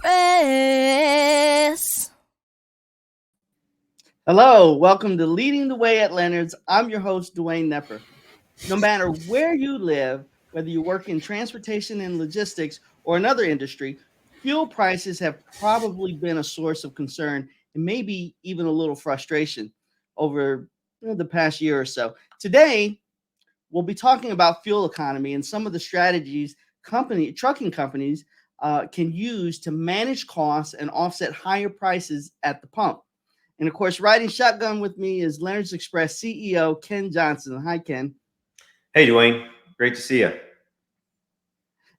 Express. Hello, welcome to Leading the Way at Leonard's. I'm your host, Dwayne Knepper. No matter where you live, whether you work in transportation and logistics or another industry, fuel prices have probably been a source of concern and maybe even a little frustration over the past year or so. Today, we'll be talking about fuel economy and some of the strategies trucking companies can use to manage costs and offset higher prices at the pump. And of course, riding shotgun with me is Leonard's Express CEO Ken Johnson. Hi, Ken. Hey, Dwayne. Great to see you.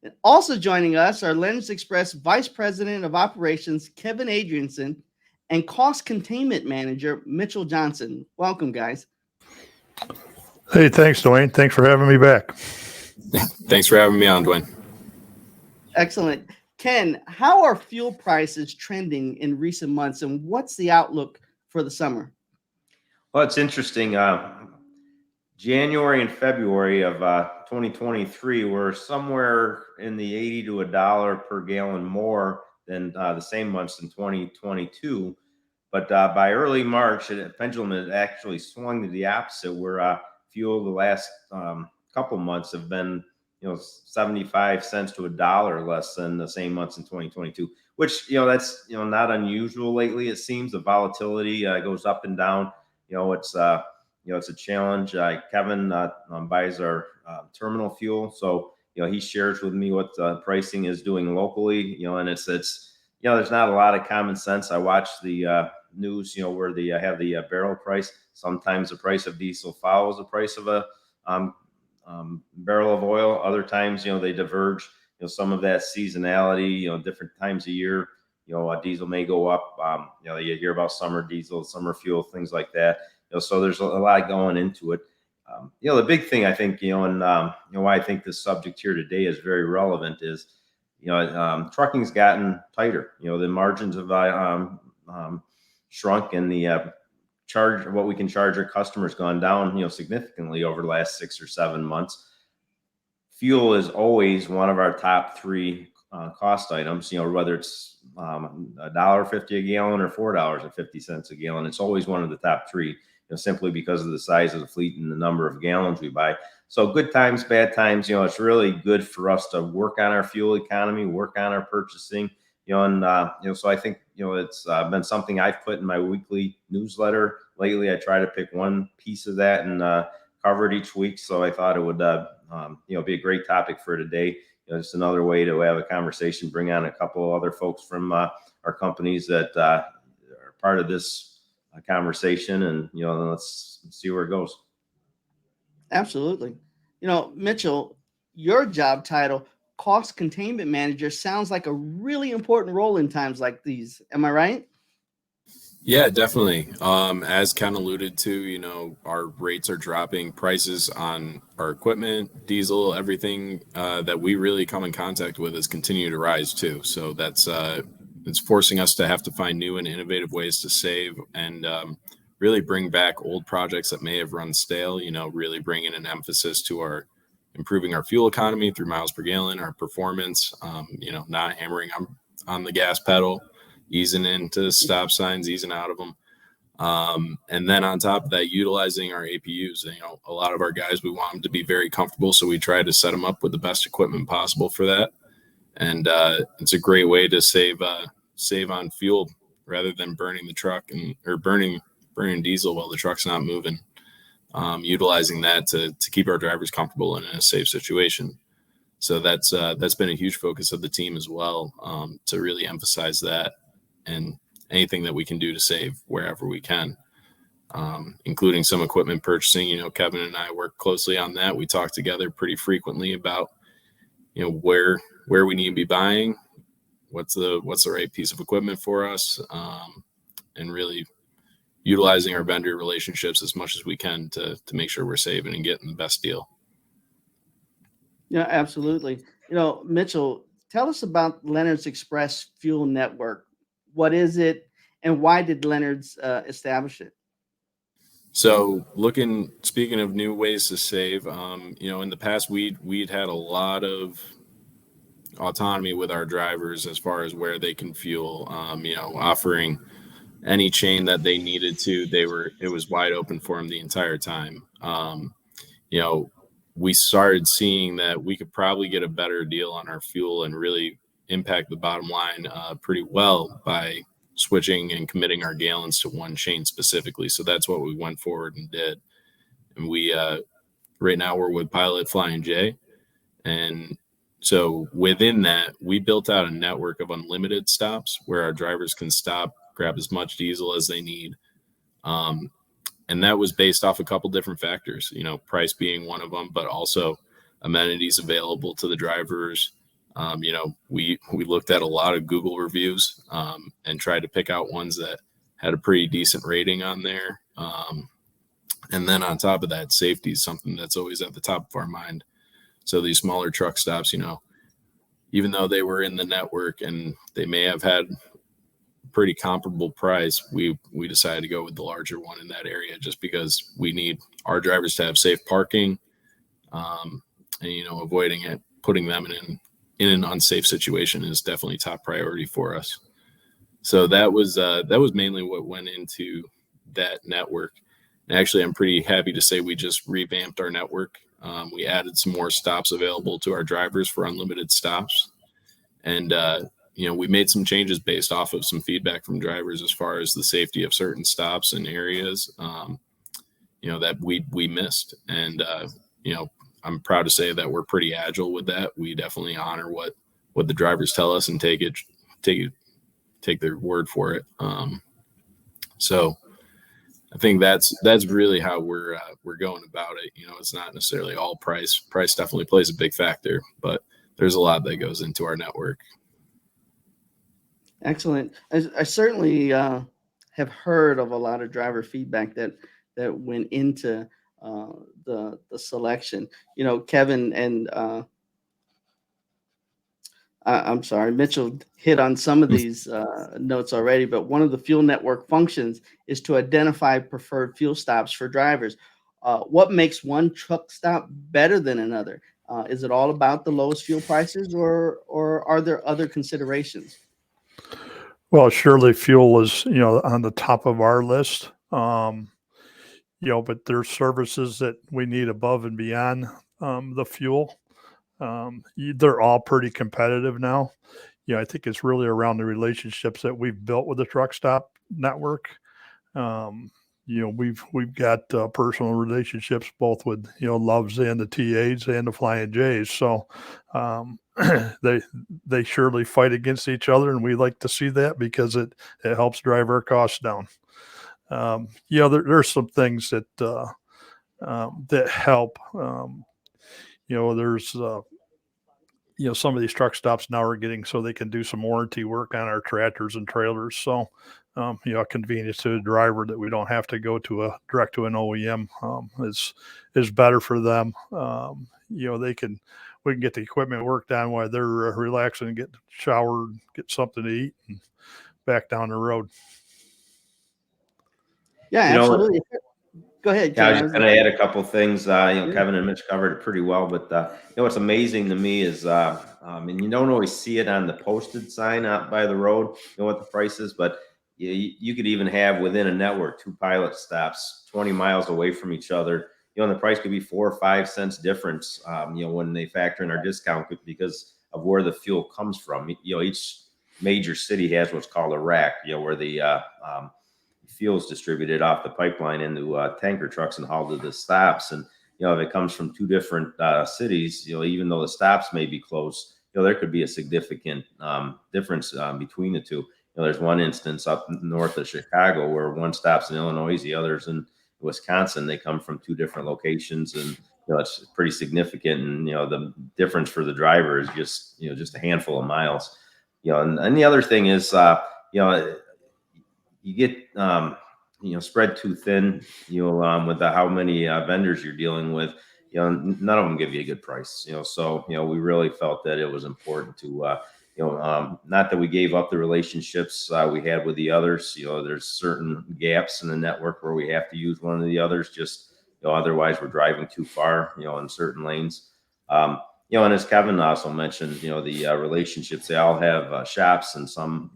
And also joining us are Leonard's Express Vice President of Operations Kevin Adriaansen and Cost Containment Manager Mitchell Johnson. Welcome, guys. Hey, thanks, Dwayne. Thanks for having me back. Thanks for having me on, Dwayne. Excellent. Ken, how are fuel prices trending in recent months, and what's the outlook for the summer? Well, it's interesting. January and February of 2023 were somewhere in the 80 to $1 per gallon more than the same months in 2022. But by early March, the pendulum had actually swung to the opposite, where fuel the last couple months have been 75 cents to $1 less than the same months in 2022, which that's not unusual lately. It seems the volatility goes up and down. It's it's a challenge. Kevin buys our terminal fuel, so he shares with me what the pricing is doing locally. And it's there's not a lot of common sense. I watch the news, where they have the barrel price. Sometimes the price of diesel follows the price of a barrel of oil. Other times, they diverge. Some of that seasonality. Different times of year. Diesel may go up. You hear about summer diesel, summer fuel, things like that. So there's a lot going into it. The big thing I think, and why I think this subject here today is very relevant is, trucking's gotten tighter. The margins have shrunk, and the what we can charge our customers gone down, significantly over the last 6 or 7 months. Fuel is always one of our top three cost items. Whether it's $1.50 a gallon or $4.50 a gallon, it's always one of the top three. Simply because of the size of the fleet and the number of gallons we buy. So good times, bad times, it's really good for us to work on our fuel economy, work on our purchasing, and so I think, it's been something I've put in my weekly newsletter lately. I try to pick one piece of that and cover it each week. So I thought it would, be a great topic for today. Just another way to have a conversation, bring on a couple of other folks from our companies that are part of this conversation, and let's see where it goes. Absolutely. Mitchell, your job title, Cost Containment Manager, sounds like a really important role in times like these. Am I right? Yeah, definitely. As Ken alluded to, our rates are dropping. Prices on our equipment, diesel, everything that we really come in contact with is continuing to rise too. So that's it's forcing us to have to find new and innovative ways to save and really bring back old projects that may have run stale, really bringing an emphasis to our improving our fuel economy through miles per gallon, our performance, not hammering on the gas pedal, easing into stop signs, easing out of them. And then on top of that, utilizing our APUs. A lot of our guys, we want them to be very comfortable, so we try to set them up with the best equipment possible for that. And it's a great way to save on fuel rather than burning the truck or burning diesel while the truck's not moving. Utilizing that to keep our drivers comfortable and in a safe situation. So that's been a huge focus of the team as well, to really emphasize that and anything that we can do to save wherever we can, including some equipment purchasing. Kevin and I work closely on that. We talk together pretty frequently about where we need to be buying, what's the right piece of equipment for us, and really utilizing our vendor relationships as much as we can to make sure we're saving and getting the best deal. Yeah, absolutely. Mitchell, tell us about Leonard's Express Fuel Network. What is it, and why did Leonard's establish it? So speaking of new ways to save, in the past we'd had a lot of autonomy with our drivers as far as where they can fuel, offering any chain that they needed to. It was wide open for them the entire time. You know, we started seeing that we could probably get a better deal on our fuel and really impact the bottom line pretty well by switching and committing our gallons to one chain specifically. So that's what we went forward and did. And we right now we're with Pilot Flying J, and so within that, we built out a network of unlimited stops where our drivers can stop, grab as much diesel as they need. And that was based off a couple different factors, price being one of them, but also amenities available to the drivers. We looked at a lot of Google reviews and tried to pick out ones that had a pretty decent rating on there. And then on top of that, safety is something that's always at the top of our mind. So these smaller truck stops, even though they were in the network and they may have had pretty comparable price, we decided to go with the larger one in that area just because we need our drivers to have safe parking, and avoiding it, putting them in an unsafe situation is definitely top priority for us. So that was mainly what went into that network. And actually, I'm pretty happy to say we just revamped our network. We added some more stops available to our drivers for unlimited stops. And, we made some changes based off of some feedback from drivers as far as the safety of certain stops and areas, that we missed. And, I'm proud to say that we're pretty agile with that. We definitely honor what the drivers tell us and take their word for it. So I think that's really how we're going about it. It's not necessarily all price. Price definitely plays a big factor, but there's a lot that goes into our network. Excellent. I certainly have heard of a lot of driver feedback that went into the selection. Kevin and I'm sorry, Mitchell hit on some of these notes already, but one of the fuel network functions is to identify preferred fuel stops for drivers. What makes one truck stop better than another? Is it all about the lowest fuel prices, or are there other considerations? Well, surely fuel is, on the top of our list. But there's services that we need above and beyond the fuel. They're all pretty competitive now. I think it's really around the relationships that we've built with the truck stop network. We've got personal relationships both with Loves and the TAs and the Flying J's. So they surely fight against each other, and we like to see that because it helps drive our costs down. There's some things that help. There's some of these truck stops now are getting so they can do some warranty work on our tractors and trailers. So, a convenience to the driver that we don't have to go to direct to an OEM is better for them. We can get the equipment worked on while they're relaxing, get showered, get something to eat, and back down the road. Yeah, absolutely. Go ahead, Kevin. I was Kevin. just going to add a couple things. Kevin and Mitch covered it pretty well, but what's amazing to me is, and you don't always see it on the posted sign out by the road, what the price is, but you could even have within a network 2 pilot stops 20 miles away from each other. And the price could be 4 or 5 cents difference. When they factor in our discount because of where the fuel comes from. Each major city has what's called a rack. Where the fuel is distributed off the pipeline into tanker trucks and hauled to the stops. And if it comes from 2 different cities, even though the stops may be close, there could be a significant difference between the two. There's one instance up north of Chicago where one stops in Illinois, the other's in Wisconsin. They come from 2 different locations, and it's pretty significant. And the difference for the driver is just a handful of miles. And the other thing is you get spread too thin, with how many vendors you're dealing with. None of them give you a good price. So we really felt that it was important to not that we gave up the relationships we had with the others. There's certain gaps in the network where we have to use one of the others. Just otherwise we're driving too far. In certain lanes. and as Kevin also mentioned, the relationships, they all have shops, and some,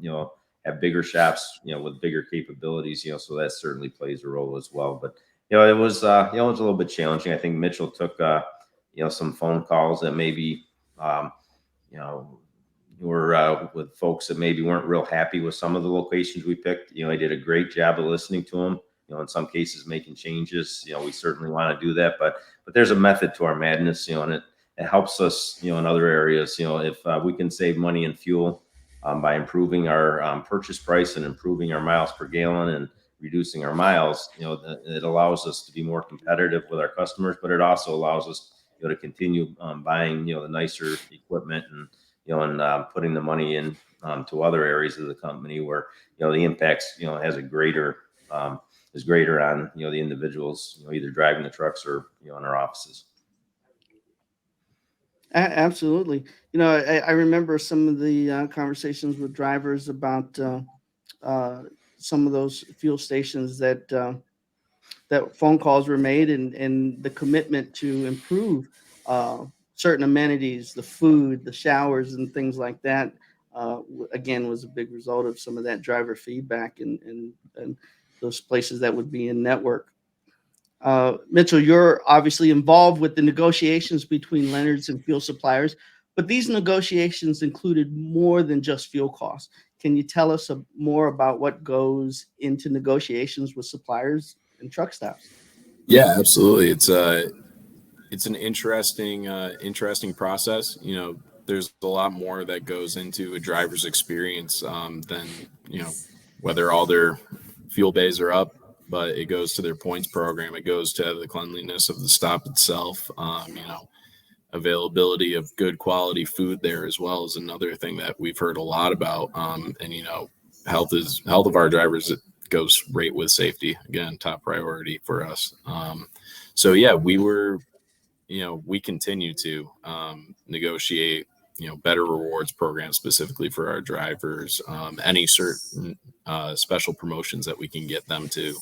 have bigger shops, with bigger capabilities, so that certainly plays a role as well. But, it was, it was a little bit challenging. I think Mitchell took, some phone calls that maybe, you know, were with folks that maybe weren't real happy with some of the locations we picked. I did a great job of listening to them, in some cases making changes. We certainly want to do that, but there's a method to our madness, and it helps us, in other areas. If we can save money in fuel by improving our purchase price and improving our miles per gallon and reducing our miles, it allows us to be more competitive with our customers, but it also allows us, to continue buying, the nicer equipment, and putting the money in to other areas of the company where, the impacts, has a greater is greater on, the individuals, either driving the trucks or, in our offices. Absolutely. I remember some of the conversations with drivers about some of those fuel stations that phone calls were made, and the commitment to improve certain amenities, the food, the showers, and things like that. Again, was a big result of some of that driver feedback and those places that would be in network. Mitchell, you're obviously involved with the negotiations between Leonard's and fuel suppliers, but these negotiations included more than just fuel costs. Can you tell us more about what goes into negotiations with suppliers and truck stops? Yeah, absolutely. It's an interesting process. There's a lot more that goes into a driver's experience than, whether all their fuel bays are up, but it goes to their points program. It goes to the cleanliness of the stop itself. Availability of good quality food there as well is another thing that we've heard a lot about. And health of our drivers, it goes right with safety. Again, top priority for us. So yeah, we continue to negotiate, better rewards programs specifically for our drivers, any certain special promotions that we can get them to,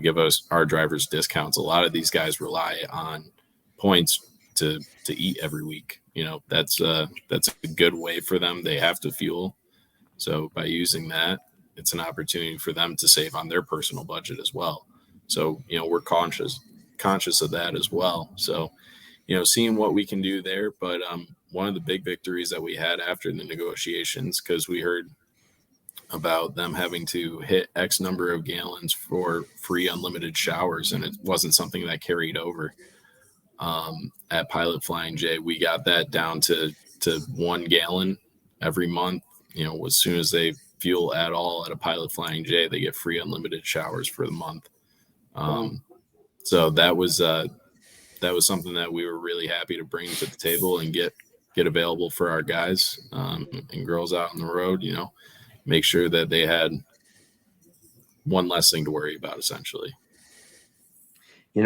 give our drivers discounts. A lot of these guys rely on points to eat every week. That's a good way for them. They have to fuel. So by using that, it's an opportunity for them to save on their personal budget as well. So, we're conscious of that as well. So, seeing what we can do there. But one of the big victories that we had after the negotiations, because we heard about them having to hit X number of gallons for free unlimited showers, and it wasn't something that carried over. At Pilot Flying J, we got that down to 1 gallon every month. As soon as they fuel at all at a Pilot Flying J, they get free unlimited showers for the month. So that was something that we were really happy to bring to the table and get available for our guys and girls out on the road. Make sure that they had one less thing to worry about, essentially. It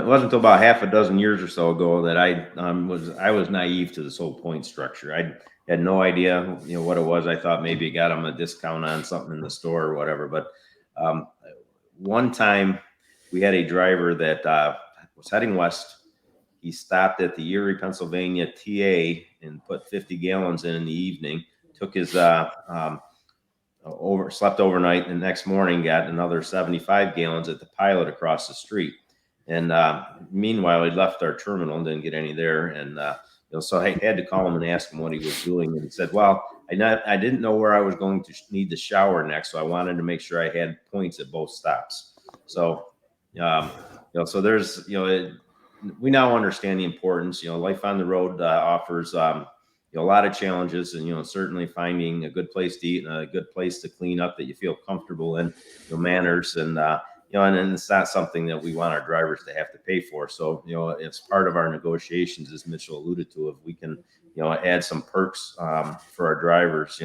wasn't until about half a dozen years or so ago that I was naive to this whole point structure. I had no idea, what it was. I thought maybe it got them a discount on something in the store or whatever. But one time we had a driver that was heading west. He stopped at the Erie, Pennsylvania TA and put 50 gallons in the evening. Took his slept overnight, and the next morning got another 75 gallons at the Pilot across the street. And meanwhile, he left our terminal and didn't get any there. And so I had to call him and ask him what he was doing. And he said, "Well, I didn't know where I was going to need to shower next, so I wanted to make sure I had points at both stops." So, so there's, we now understand the importance. Life on the road offers a lot of challenges, and certainly finding a good place to eat and a good place to clean up that you feel comfortable in, manners, and and it's not something that we want our drivers to have to pay for. So, it's part of our negotiations, as Mitchell alluded to. If we can, add some perks for our drivers,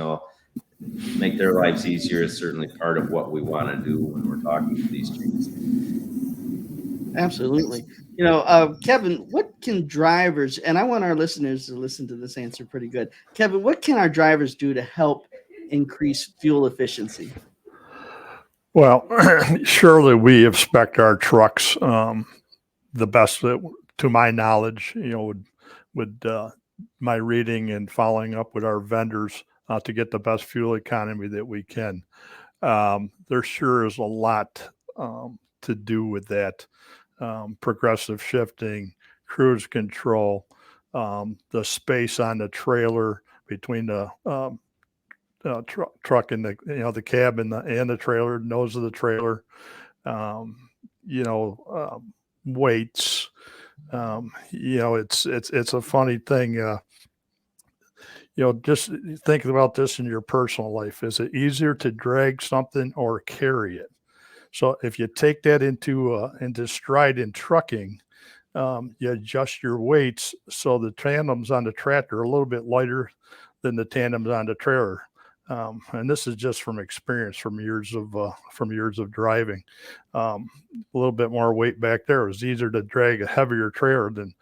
make their lives easier, is certainly part of what we want to do when we're talking to these changes. Absolutely. Kevin, what can drivers, and I want our listeners to listen to this answer pretty good. Kevin, what can our drivers do to help increase fuel efficiency? Well, surely we expect our trucks, the best, to my knowledge, would my reading and following up with our vendors to get the best fuel economy that we can. There sure is a lot to do with that. Progressive shifting, cruise control, the space on the trailer between the truck and the cab and the trailer, nose of the trailer, weights. It's a funny thing. Just thinking about this in your personal life. Is it easier to drag something or carry it? So if you take that into stride in trucking, you adjust your weights so the tandems on the tractor are a little bit lighter than the tandems on the trailer. And this is just from experience, from years of driving. A little bit more weight back there. It was easier to drag a heavier trailer than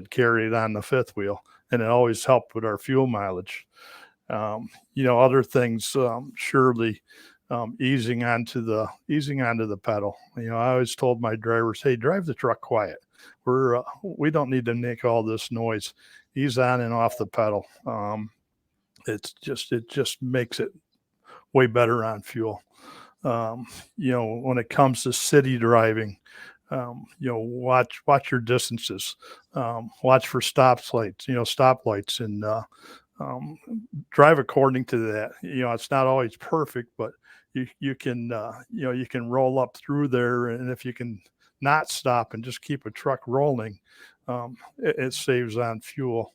carry it on the fifth wheel, and it always helped with our fuel mileage. Other things, surely. Easing onto the pedal. I always told my drivers, "Hey, drive the truck quiet. We don't need to make all this noise. Ease on and off the pedal." It just makes it way better on fuel. When it comes to city driving, watch your distances. Watch for stoplights, and drive according to that. It's not always perfect, but you can roll up through there, and if you can not stop and just keep a truck rolling, it saves on fuel.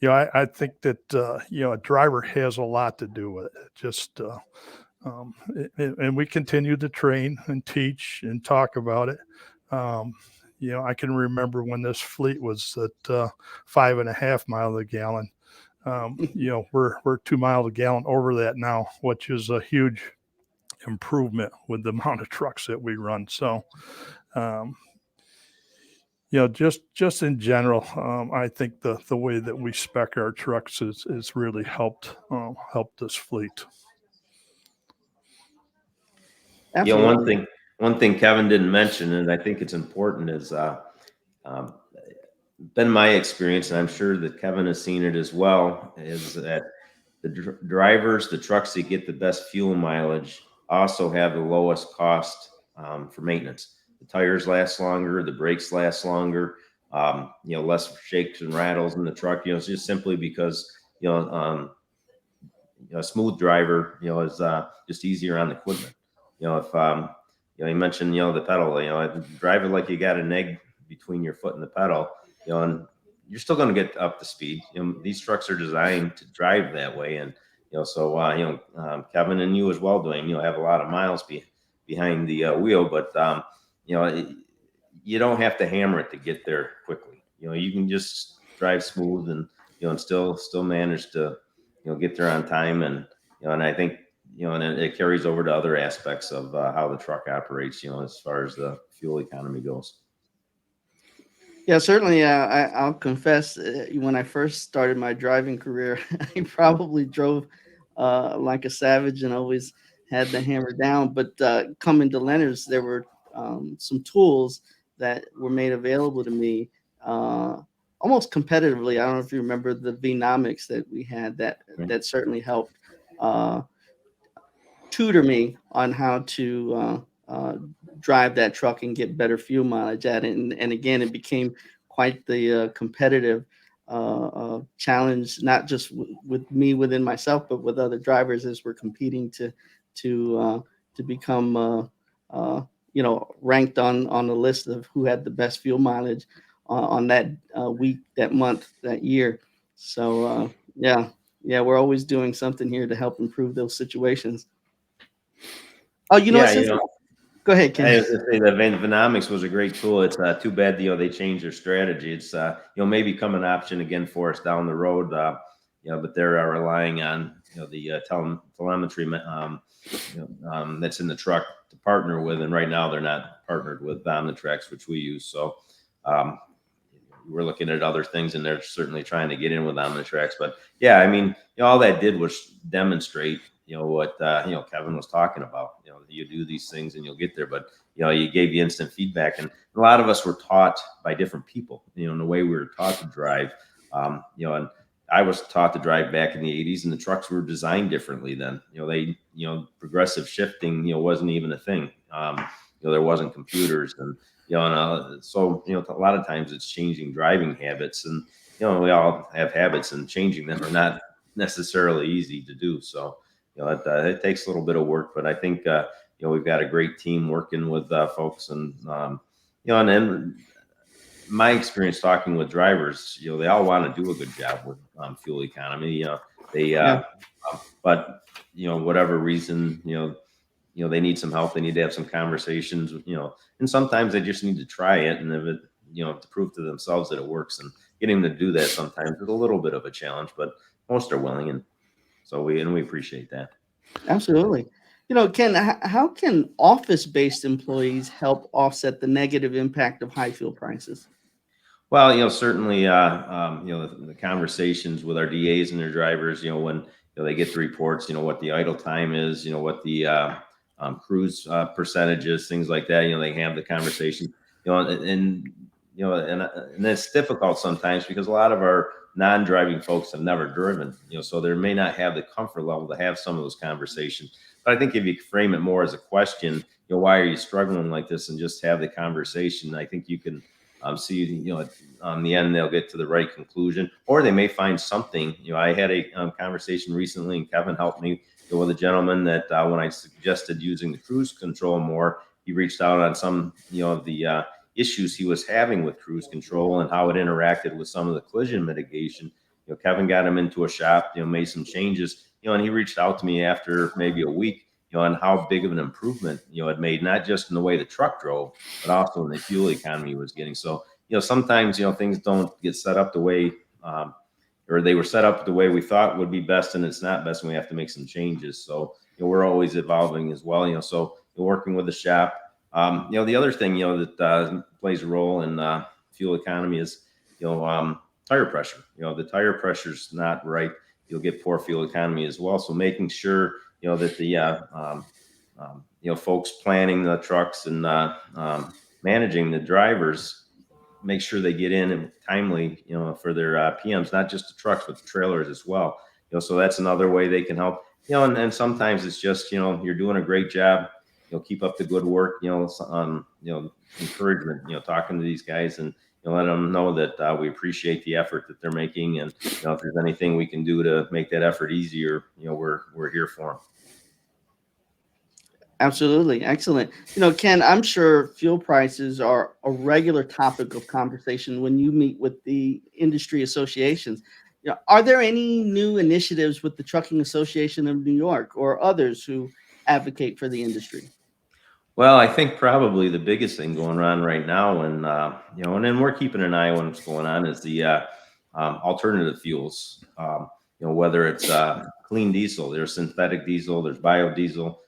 I think that a driver has a lot to do with it. Just and we continue to train and teach and talk about it. I can remember when this fleet was at 5.5 miles a gallon. We're 2 miles a gallon over that now, which is a huge improvement with the amount of trucks that we run. So, just in general, I think the way that we spec our trucks is really helped this fleet. Absolutely. One thing Kevin didn't mention, and I think it's important, is been my experience, and I'm sure that Kevin has seen it as well, is that the drivers, the trucks that get the best fuel mileage, also have the lowest cost for maintenance. The tires last longer, the brakes last longer, less shakes and rattles in the truck. It's just simply because a smooth driver is just easier on the equipment. If you mentioned the pedal, drive it like you got an egg between your foot and the pedal, and you're still going to get up to speed. These trucks are designed to drive that way, and Kevin and you as well, Dwayne, have a lot of miles behind the wheel, but you don't have to hammer it to get there quickly. You can just drive smooth and still manage to get there on time, and I think and it carries over to other aspects of how the truck operates, as far as the fuel economy goes. Yeah, certainly. I'll confess, when I first started my driving career, I probably drove like a savage and always had the hammer down. But coming to Leonard's, there were some tools that were made available to me almost competitively. I don't know if you remember the Venomics that we had. That certainly helped tutor me on how to drive that truck and get better fuel mileage at it. And again, it became quite the competitive challenge, not just with me within myself, but with other drivers as we're competing to become ranked on the list of who had the best fuel mileage on that week, that month, that year. So yeah, we're always doing something here to help improve those situations. Oh, go ahead, Ken. I was going to say that Venomics was a great tool. It's too bad, they changed their strategy. It's may become an option again for us down the road. But they're relying on the telemetry that's in the truck to partner with, and right now they're not partnered with Omnitrax, which we use. So we're looking at other things, and they're certainly trying to get in with Omnitrax. But yeah, all that did was demonstrate what Kevin was talking about. You do these things and you'll get there, but you gave you instant feedback. And a lot of us were taught by different people, in the way we were taught to drive, and I was taught to drive back in the 80s, and the trucks were designed differently then. Progressive shifting, wasn't even a thing. There wasn't computers, and so a lot of times it's changing driving habits, and we all have habits, and changing them are not necessarily easy to do. So it takes a little bit of work, but I think we've got a great team working with folks, and and then my experience talking with drivers, they all want to do a good job with fuel economy. But whatever reason, they need some help. They need to have some conversations, and sometimes they just need to try it, and if it, to prove to themselves that it works. And getting them to do that sometimes is a little bit of a challenge, but most are willing, and so we appreciate that. Absolutely. Ken, how can office-based employees help offset the negative impact of high fuel prices? Well, certainly, the conversations with our DAs and their drivers, when they get the reports, what the idle time is, what the cruise percentage is, things like that. They have the conversation, and it's difficult sometimes because a lot of our non-driving folks have never driven, so they may not have the comfort level to have some of those conversations. But I think if you frame it more as a question, why are you struggling like this, and just have the conversation, I think you can see, on the end, they'll get to the right conclusion, or they may find something. I had a conversation recently, and Kevin helped me with a gentleman that when I suggested using the cruise control more, he reached out on some, of the issues he was having with cruise control and how it interacted with some of the collision mitigation. Kevin got him into a shop, made some changes, and he reached out to me after maybe a week, on how big of an improvement, it made, not just in the way the truck drove, but also in the fuel economy it was getting. So, sometimes, things don't get set up the way, or they were set up the way we thought would be best, and it's not best, and we have to make some changes. So, we're always evolving as well, so working with the shop. The other thing, that plays a role in fuel economy is, tire pressure. The tire pressure is not right. You'll get poor fuel economy as well. So making sure, that the folks planning the trucks and managing the drivers, make sure they get in and timely, for their PMs, not just the trucks, but the trailers as well. So that's another way they can help. And sometimes it's just, you're doing a great job. Keep up the good work. Encouragement. Talking to these guys and let them know that we appreciate the effort that they're making, and if there's anything we can do to make that effort easier, we're here for them. Absolutely. Excellent. Ken, I'm sure fuel prices are a regular topic of conversation when you meet with the industry associations. Are there any new initiatives with the Trucking Association of New York or others who advocate for the industry? Well, I think probably the biggest thing going on right now, and and then we're keeping an eye on what's going on, is the alternative fuels. Whether it's clean diesel, there's synthetic diesel, there's biodiesel.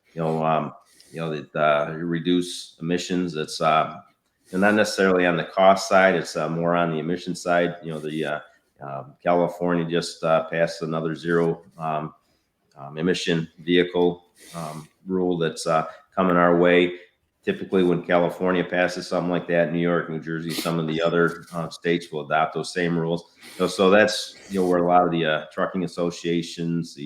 That reduce emissions. It's not necessarily on the cost side. It's more on the emission side. California just passed another zero emission vehicle rule that's coming our way. Typically, when California passes something like that, New York, New Jersey, some of the other states will adopt those same rules. So that's where a lot of the trucking associations,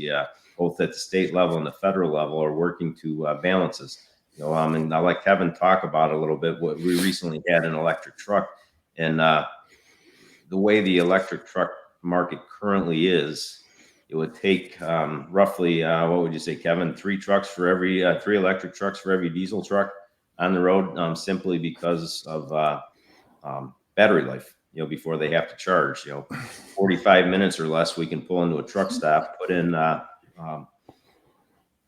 both at the state level and the federal level, are working to balance this. And I'll let Kevin talk about it a little bit. What we recently had an electric truck, and the way the electric truck market currently is, it would take roughly, what would you say, Kevin, three electric trucks for every diesel truck on the road, simply because of battery life. Before they have to charge, 45 minutes or less, we can pull into a truck stop, put in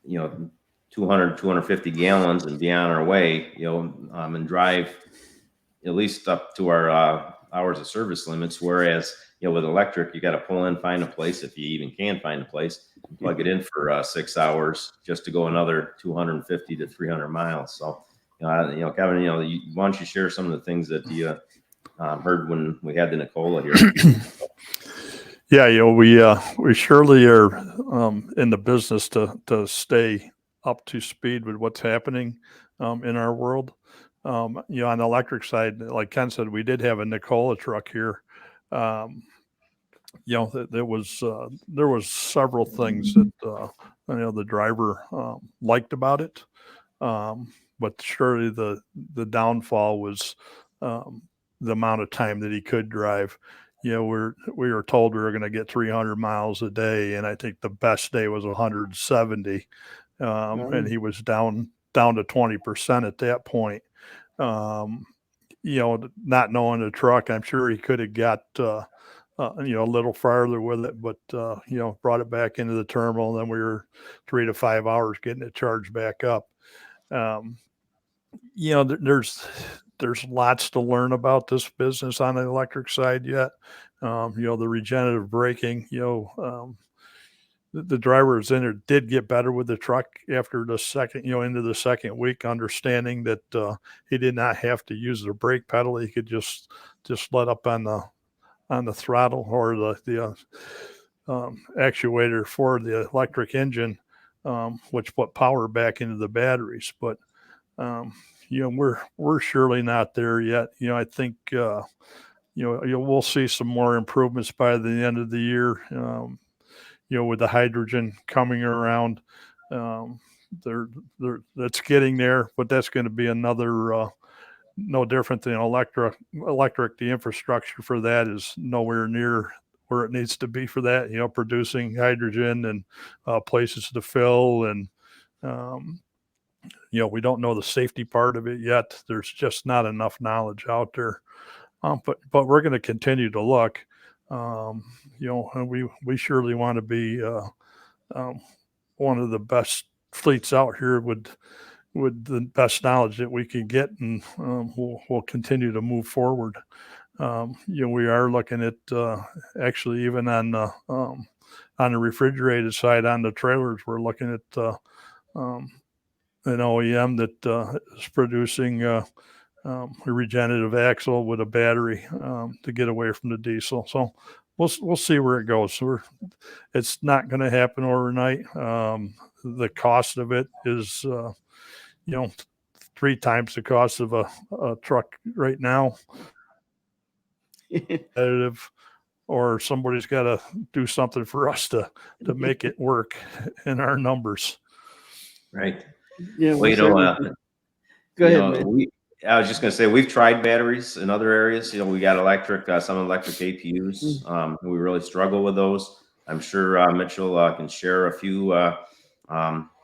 200, 250 gallons and be on our way, and drive at least up to our hours of service limits. Whereas, with electric, you got to pull in, find a place, if you even can find a place, plug it in for 6 hours just to go another 250 to 300 miles. So, Kevin, why don't you share some of the things that you heard when we had the Nicola here? Yeah, we surely are in the business to stay up to speed with what's happening in our world. On the electric side, like Ken said, we did have a Nikola truck here. There was several things that the driver liked about it, but surely the downfall was the amount of time that he could drive. We were told we were going to get 300 miles a day, and I think the best day was 170, and he was down to 20% at that point. Not knowing the truck, I'm sure he could have got a little farther with it, but brought it back into the terminal. And then we were 3 to 5 hours getting it charged back up. There's lots to learn about this business on the electric side yet. The regenerative braking, the drivers in there did get better with the truck after the second, into the second week, understanding that he did not have to use the brake pedal. He could just let up on the throttle or the actuator for the electric engine, which put power back into the batteries. But we're surely not there yet. I think we'll see some more improvements by the end of the year. With the hydrogen coming around, that's getting there, but that's going to be another no different than electric. The infrastructure for that is nowhere near where it needs to be for that. Producing hydrogen and places to fill, and we don't know the safety part of it yet. There's just not enough knowledge out there. But we're going to continue to look. And we surely want to be one of the best fleets out here with the best knowledge that we can get, and we'll continue to move forward. We are looking at actually even on the refrigerated side on the trailers, we're looking at an OEM that is producing a regenerative axle with a battery to get away from the diesel. So we'll see where it goes. It's not going to happen overnight. The cost of it is 3 times the cost of a truck right now. Or somebody's got to do something for us to make it work in our numbers. Right. Yeah. Well, go ahead, man. I was just going to say, we've tried batteries in other areas. We got some electric APUs. We really struggle with those. I'm sure Mitchell can share a few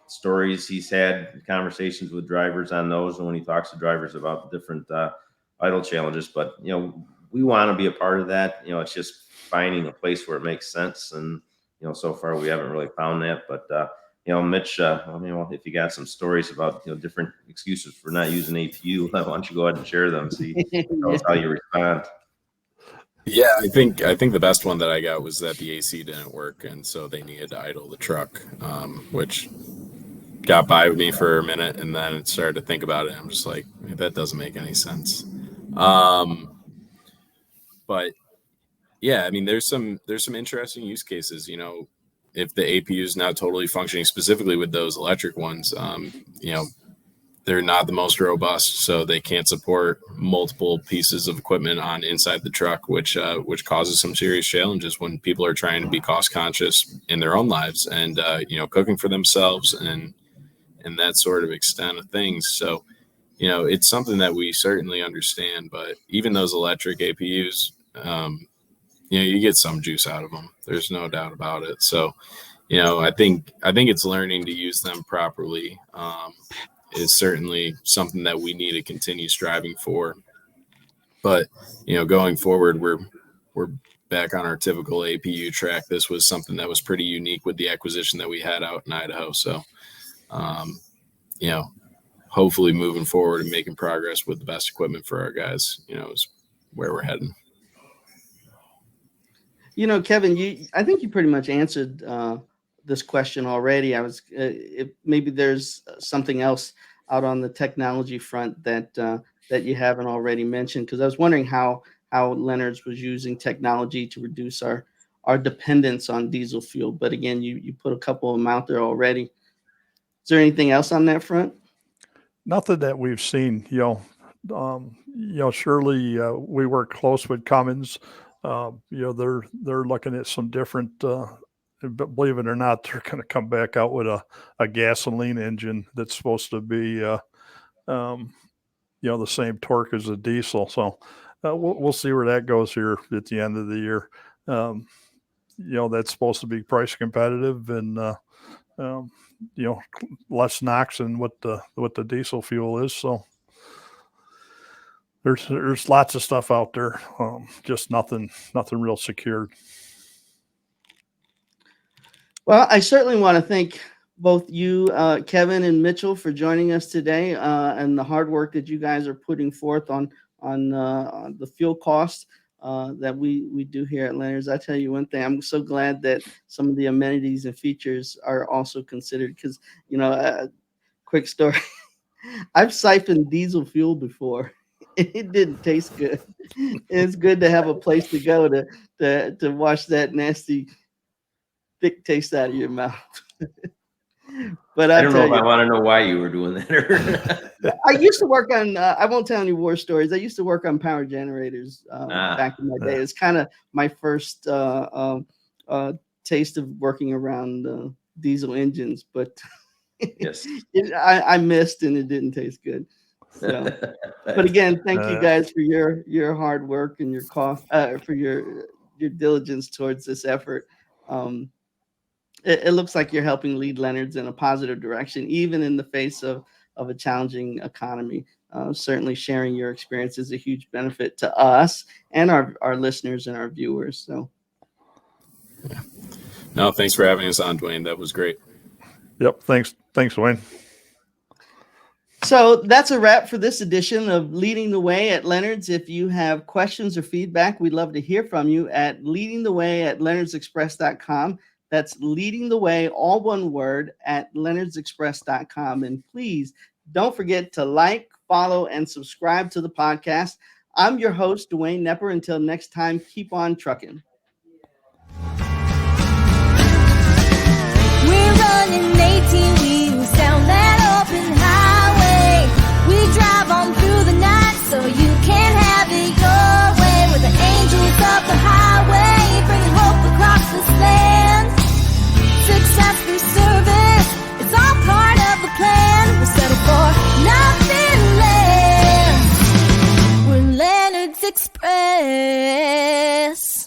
stories he's had, conversations with drivers on those, and when he talks to drivers about the different idle challenges. But we want to be a part of that. It's just finding a place where it makes sense, and so far we haven't really found that. But Mitch, if you got some stories about different excuses for not using APU, why don't you go ahead and share them? See tell us how you respond. Yeah, I think the best one that I got was that the AC didn't work, and so they needed to idle the truck, which got by with me for a minute, and then it started to think about it. And I'm just like, that doesn't make any sense. But yeah, I mean, there's some interesting use cases. If the APU is not totally functioning, specifically with those electric ones, they're not the most robust, so they can't support multiple pieces of equipment on inside the truck, which causes some serious challenges when people are trying to be cost conscious in their own lives and cooking for themselves and that sort of extent of things. So it's something that we certainly understand, but even those electric APUs, you get some juice out of them. There's no doubt about it. So I think it's learning to use them properly. Is certainly something that we need to continue striving for. But going forward, we're back on our typical APU track. This was something that was pretty unique with the acquisition that we had out in Idaho. So hopefully moving forward and making progress with the best equipment for our guys, is where we're heading. Kevin, I think you pretty much answered this question already. If maybe there's something else out on the technology front that you haven't already mentioned, because I was wondering how Leonard's was using technology to reduce our dependence on diesel fuel. But again, you put a couple of them out there already. Is there anything else on that front? Nothing that we've seen, surely we work close with Cummins. They're looking at some different. But believe it or not, they're going to come back out with a gasoline engine that's supposed to be, the same torque as a diesel. So we'll see where that goes here at the end of the year. That's supposed to be price competitive and less NOx than what the diesel fuel is. So there's lots of stuff out there, just nothing real secured. Well, I certainly want to thank both you, Kevin and Mitchell, for joining us today, and the hard work that you guys are putting forth on the fuel costs that we do here at Leonard's. I tell you one thing, I'm so glad that some of the amenities and features are also considered because, quick story, I've siphoned diesel fuel before. It didn't taste good. It's good to have a place to go to wash that nasty thick taste out of your mouth. But I don't know if I want to know why you were doing that. I used to work on, I won't tell any war stories. I used to work on power generators back in my day. It's kind of my first taste of working around diesel engines, but yes, I missed and it didn't taste good. So, but again, thank you guys for your hard work and your for your diligence towards this effort. It looks like you're helping lead Leonard's in a positive direction, even in the face of a challenging economy. Certainly sharing your experience is a huge benefit to us and our listeners and our viewers. So, yeah. No, thanks for having us on, Dwayne. That was great. Yep. Thanks, Dwayne. So that's a wrap for this edition of Leading the Way at Leonard's. If you have questions or feedback, we'd love to hear from you at leadingtheway@leonardsexpress.com. That's leading the way, all one word, at leonardsexpress.com. And please don't forget to like, follow, and subscribe to the podcast. I'm your host, Dwayne Knepper. Until next time, keep on trucking. We're running 18 wheels down that open highway. We drive on through the night so you can have it your way. We're the angels of the highway, bringing hope across this land. Success through service, it's all part of the plan. We'll settle for nothing less. We're Leonard's Express.